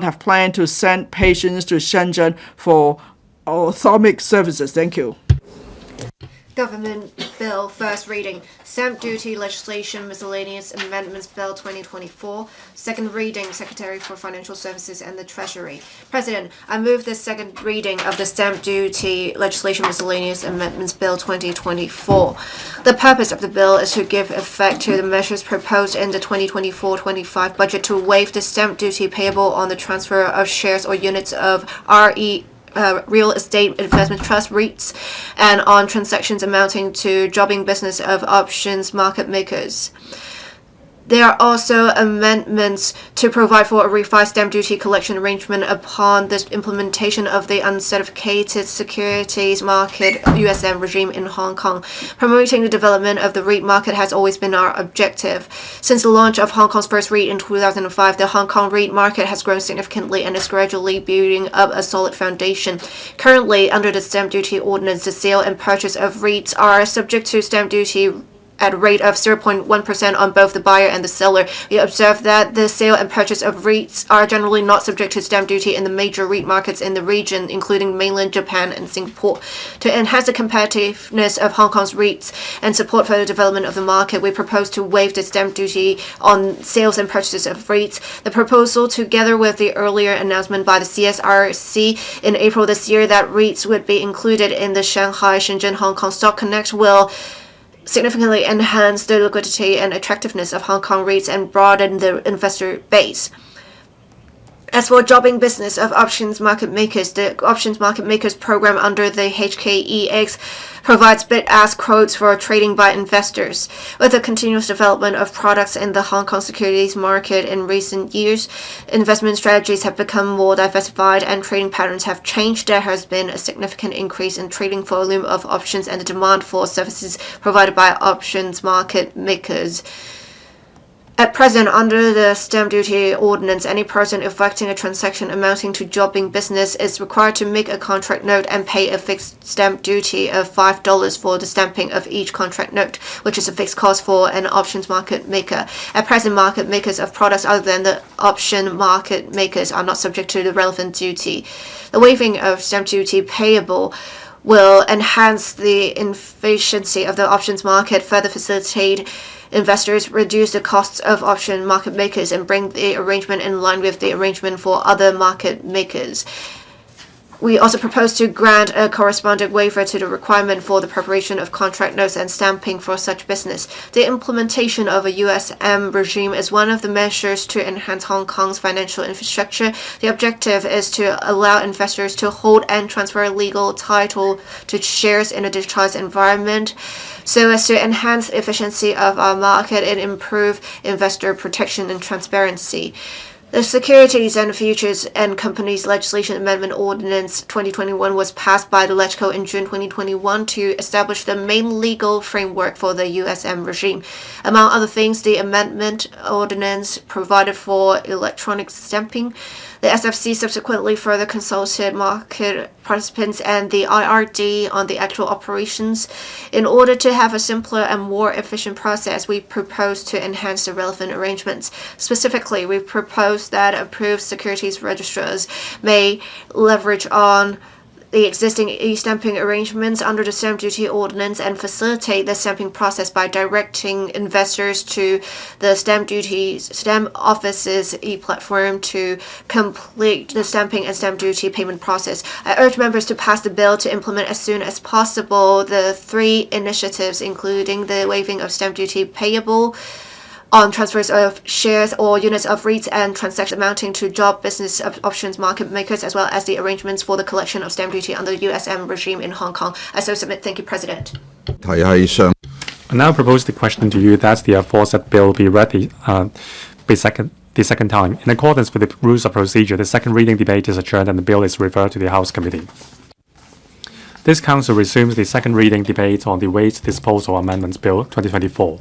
have planned to send patients to Shenzhen for ophthalmic services. Thank you. Government Bill, first reading. Stamp Duty Legislation Miscellaneous Amendments Bill 2024. Second reading. Secretary for Financial Services and the Treasury. President, I move the second reading of the Stamp Duty Legislation Miscellaneous Amendments Bill 2024. The purpose of the bill is to give effect to the measures proposed in the 2024-25 budget to waive the stamp duty payable on the transfer of shares or units of real estate investment trust REITs and on transactions amounting to jobbing business of options market makers. There are also amendments to provide for a revised stamp duty collection arrangement upon the implementation of the uncertificated securities market USM regime in Hong Kong. Promoting the development of the REIT market has always been our objective. Since the launch of Hong Kong's first REIT in 2005, the Hong Kong REIT market has grown significantly and is gradually building up a solid foundation. Currently, under the stamp duty ordinance, the sale and purchase of REITs are subject to stamp duty at a rate of 0.1% on both the buyer and the seller. We observe that the sale and purchase of REITs are generally not subject to stamp duty in the major REIT markets in the region, including mainland Japan and Singapore. To enhance the competitiveness of Hong Kong's REITs and support further development of the market, we propose to waive the stamp duty on sales and purchases of REITs. The proposal, together with the earlier announcement by the CSRC in April this year that REITs would be included in the Shanghai, Shenzhen, Hong Kong Stock Connect, will significantly enhance the liquidity and attractiveness of Hong Kong REITs and broaden the investor base. As for jobbing business of options market makers, the options market makers program under the HKEX provides bid-ask quotes for trading by investors. With the continuous development of products in the Hong Kong securities market in recent years, investment strategies have become more diversified and trading patterns have changed. There has been a significant increase in trading volume of options and the demand for services provided by options market makers. At present, under the stamp duty ordinance, any person effecting a transaction amounting to jobbing business is required to make a contract note and pay a fixed stamp duty of $5 for the stamping of each contract note, which is a fixed cost for an options market maker. At present, market makers of products other than the option market makers are not subject to the relevant duty. The waiving of stamp duty payable will enhance the efficiency of the options market, further facilitate investors, reduce the costs of option market makers, and bring the arrangement in line with the arrangement for other market makers. We also propose to grant a corresponding waiver to the requirement for the preparation of contract notes and stamping for such business. The implementation of a USM regime is one of the measures to enhance Hong Kong's financial infrastructure. The objective is to allow investors to hold and transfer legal title to shares in a digitized environment, so as to enhance the efficiency of our market and improve investor protection and transparency. The Securities and Futures and Companies Legislation Amendment Ordinance 2021 was passed by the LegCo in June 2021 to establish the main legal framework for the USM regime. Among other things, the amendment ordinance provided for electronic stamping. The SFC subsequently further consulted market participants and the IRD on the actual operations. In order to have a simpler and more efficient process, we propose to enhance the relevant arrangements. Specifically, we propose that approved securities registrars may leverage on the existing e-stamping arrangements under the stamp duty ordinance and facilitate the stamping process by directing investors to the stamp office's e-platform to complete the stamping and stamp duty payment process. I urge members to pass the bill to implement as soon as possible the three initiatives, including the waiving of stamp duty payable on transfers of shares or units of REITs and transactions amounting to job business of options market makers, as well as the arrangements for the collection of stamp duty under the USM regime in Hong Kong. I so submit. Thank you, President. I now propose the question to you that the aforesaid bill be read the second time. In accordance with the rules of procedure, the second reading debate is adjourned and the bill is referred to the House Committee. This Council resumes the second reading debate on the Waste Disposal Amendments Bill 2024.